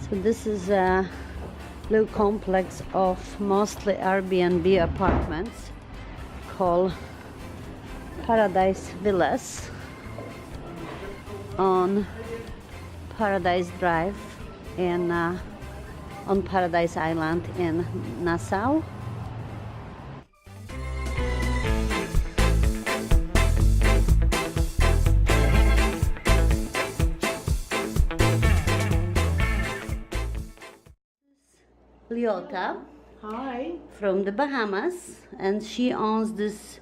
So this is a little complex of mostly Airbnb apartments called Paradise Villas on Paradise Drive in on Paradise Island in Nassau. Leota. Hi. From the Bahamas, and she owns this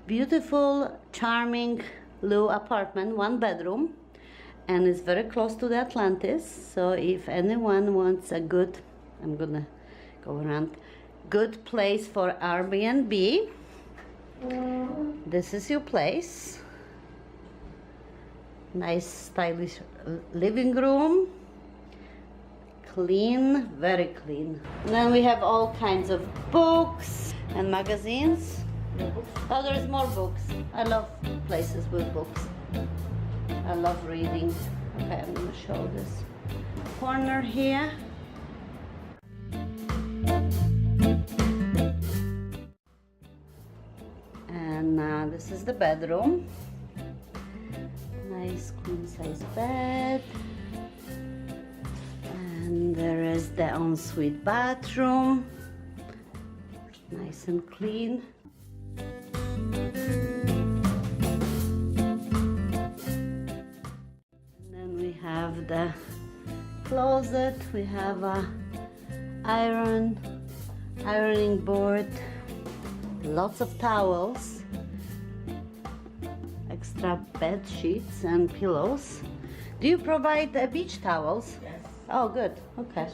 beautiful, charming little apartment, 1 bedroom, and it's very close to the Atlantis. So if anyone wants a good, I'm gonna go around, good place for Airbnb, this is your place. Nice stylish living room, clean, very clean. And then we have all kinds of books and magazines. Oh, there's more books. I love places with books. I love reading. Okay, I'm gonna show this corner here. And this is the bedroom. Nice queen size bed. And there is the ensuite bathroom, nice and clean. And then we have the closet. We have a ironing board, lots of towels, extra bed sheets and pillows. Do you provide beach towels? Yes. Oh, good. Okay.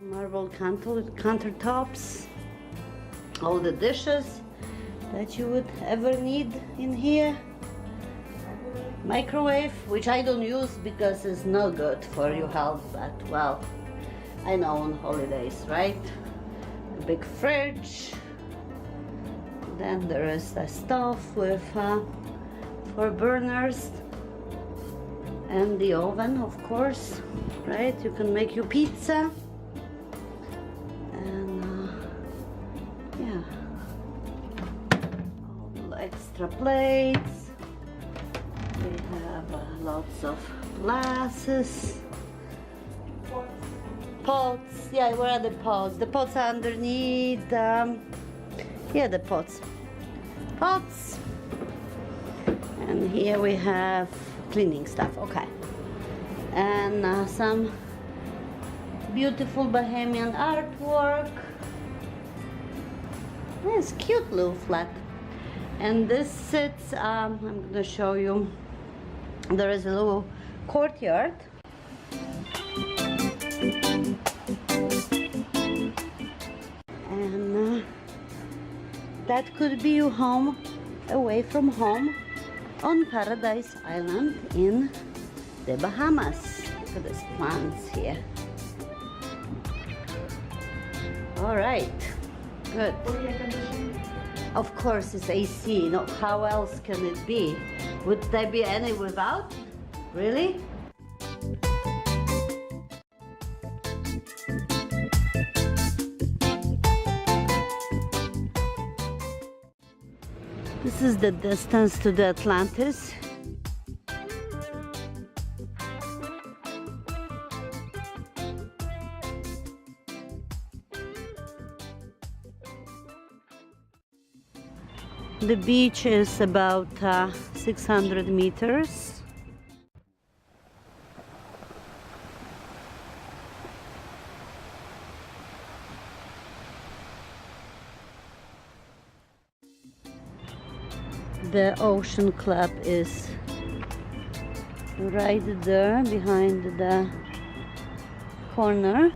Marble countertops. All the dishes that you would ever need in here. Microwave, which I don't use because it's not good for your health, but well, I know on holidays, right? A big fridge. Then there is the stove with 4 burners and the oven, of course, right? You can make your pizza and yeah, all the extra plates. We have lots of glasses. Pots, yeah, where are the pots? The pots are underneath. Yeah, the pots. And here we have cleaning stuff. Okay. And some beautiful Bahamian artwork. It's cute little flat. And this sits. I'm gonna show you. There is a little courtyard. And that could be your home away from home on Paradise Island in the Bahamas. Look at these plants here. All right, good. Of course it's AC, no, how else can it be? Would there be any without? Really? This is the distance to the Atlantis. The beach is about 600 meters. The Ocean Club is right there behind the corner.